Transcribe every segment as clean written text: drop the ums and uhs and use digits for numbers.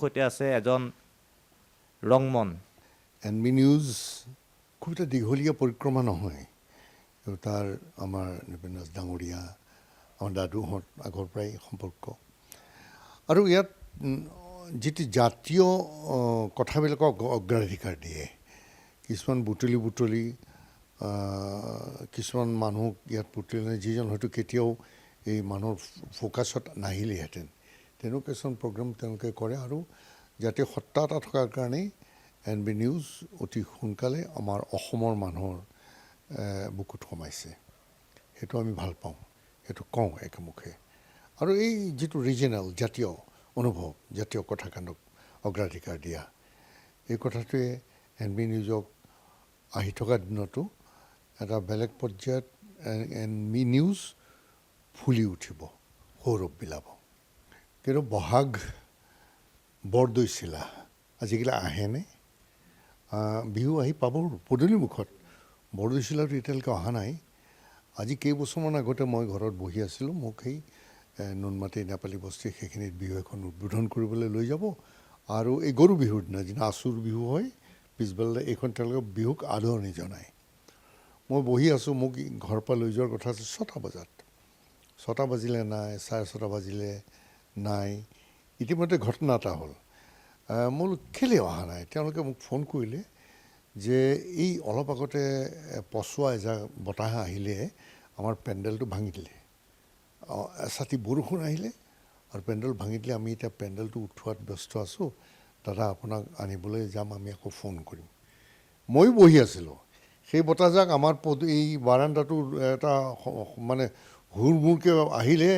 সৈতে আছে এজন ৰংমন। এনবি নিউজ খুব এটা দীঘলীয়া পৰিক্ৰমা নহয়। তাৰ আমাৰ নৃপেন্দ্ৰ ডাঙৰীয়া, আমাৰ দাদুহঁত আগৰ পৰাই সম্পৰ্ক। আৰু ইয়াত যিটো জাতীয় কথাবিলাকক অগ্ৰাধিকাৰ দিয়ে, কিছুমান বুটলি কিছুমান মানুহক ইয়াত বুটলি যিজন হয়তো কেতিয়াও এই মানুহৰ ফ'কাছত নাহিলেহেঁতেন, তেনেকুৱা কিছুমান প্ৰগ্ৰাম তেওঁলোকে কৰে। আৰু জাতীয় সত্তা এটা থকাৰ কাৰণেই এনবি নিউজ অতি সোনকালে আমাৰ অসমৰ মানুহৰ বুকুত সোমাইছে। সেইটো আমি ভাল পাওঁ, সেইটো কওঁ একেমুখে। আৰু এই যিটো ৰিজনেল জাতীয় অনুভৱ, জাতীয় কথাকাণ্ডক অগ্ৰাধিকাৰ দিয়া, এই কথাটোৱে এনবি নিউজক আহি থকা দিনতো এটা বেলেগ পৰ্যায়ত এনবি নিউজ ফুলি উঠিব, সৌৰভ বিলাব। কিন্তু বহাগ বৰদৈচিলা আজিকালি আহেনে? বিহু আহি পাব পদূলিমুখত, বৰদৈচিলাটো এতিয়ালৈকে অহা নাই। আজি কেইবছৰমান আগতে মই ঘৰত বহি আছিলোঁ, মোক সেই নুনমাটি নেপালী বস্তি সেইখিনিত বিহু এখন উদ্বোধন কৰিবলৈ লৈ যাব। আৰু এই গৰু বিহুৰ দিনা যিদিনা আচুৰ বিহু হয়, পিছবেলা এইখন তেওঁলোকে বিহুক আদৰণি জনায়। মই বহি আছোঁ, মোক ঘৰৰ পৰা লৈ যোৱাৰ কথা আছে 6টা বজাত। 6টা বাজিলে নাই, 6:30 বাজিলে নাই। ইতিমধ্যে ঘটনা এটা হ'ল। মোৰ কেলৈ অহা নাই? তেওঁলোকে মোক ফোন কৰিলে যে এই অলপ আগতে পচোৱা এজাক বতাহ আহিলে আমাৰ পেণ্ডেলটো ভাঙি দিলে। এচাতি বৰষুণ আহিলে আৰু পেণ্ডেল ভাঙি দিলে। আমি এতিয়া পেণ্ডেলটো উঠোৱাত ব্যস্ত আছোঁ, দাদা আপোনাক আনিবলৈ যাম, আমি আকৌ ফোন কৰিম। ময়ো বহি আছিলোঁ, সেই বতাহজাক আমাৰ এই বাৰাণ্ডাটোৰ এটা মানে হুৰমুৰকৈ আহিলে,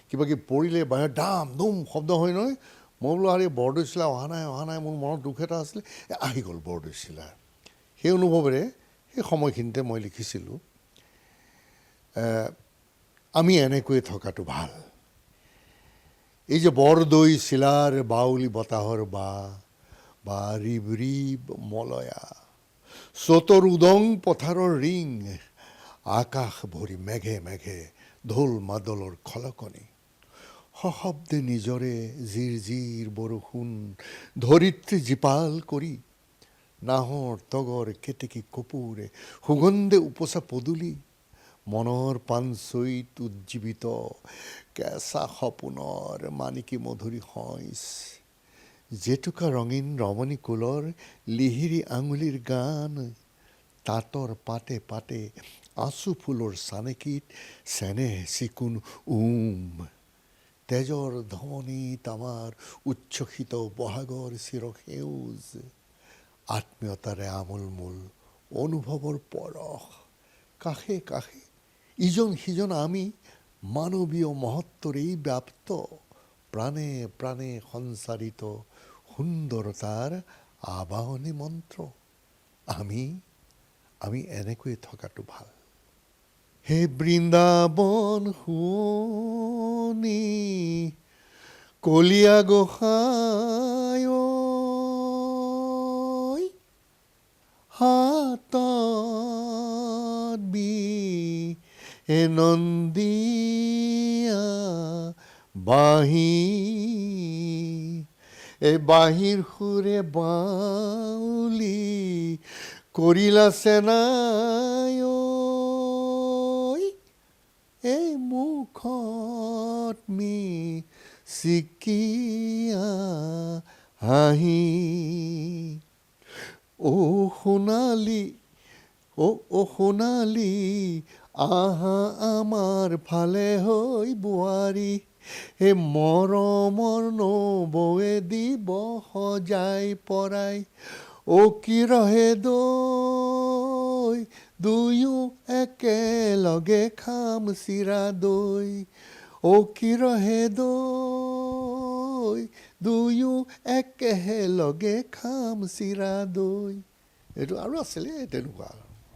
কিবা কিবি পৰিলে, বাহিৰত দাম ধুম শব্দ হয় নহয়। মই বোলো আৰে বৰদৈচিলা অহা নাই, মোৰ মনত দুখ এটা আছিলে, আহি গ'ল বৰদৈচিলা। সেই অনুভৱেৰে সেই সময়খিনিতে মই লিখিছিলোঁ, আমি এনেকৈয়ে থকাটো ভাল। এই যে বৰদৈচিলাৰ বাউলি বতাহৰ বা ৰিব ৰিব মলয়া, চতৰ উদং পথাৰৰ ৰিং, আকাশ ভৰি মেঘে মেঘে ঢোল মাদলৰ খলকনি, সশব্দে নিজৰে জিৰ জিৰ বৰষুণ, ধৰিত্ৰী জীপাল কৰি, নাহৰ তগৰ কেতেকী কপৌৰে সুগন্ধে উপচা পদূলি, মনৰ পাণচৈত উজ্জীৱিত কেঁচা সপোনৰ মানিকী মধুৰী সইচ, জেতুকা ৰঙীন ৰমণী কুলৰ লিহিৰি আঙুলিৰ গান, তাঁতৰ পাতে পাতে আঁচু ফুলৰ চানেকিত চেনেহ চিকুণ তেজৰ ধমনীত আমাৰ উচ্ছ্বসিত বহাগৰ চিৰসেউজ, আত্মীয়তাৰে আমোলমোল অনুভৱৰ পৰশ, কাষে কাষে ইজন সিজন আমি মানৱীয় মহত্বৰেই ব্যাপ্ত, প্ৰাণে প্ৰাণে সঞ্চাৰিত সুন্দৰতাৰ আবাহনী মন্ত্ৰ। আমি এনেকৈয়ে থকাটো ভাল। হে বৃন্দাবন শুৱনি কলীয়া গোসাঁই, হাতত নন্দীয়া বাঁহী, এই বাঁহীৰ সুৰে বাউলি কৰিলা চেনাই, এই মুখত চিকিয়া হাঁহি, ও সোণালী আহা আমাৰ ফালে হৈ বোৱাৰী, এই মৰমৰ নবৌৱে দিব সজাই পৰাই, ও কি ৰহে দৈ, দুয়ো একেলগে খাম চিৰা দৈ, ও কি ৰহে দৈ, দুয়ো একেলগে খাম চিৰা দৈ। এইটো আৰু আছিলে তেনেকুৱা।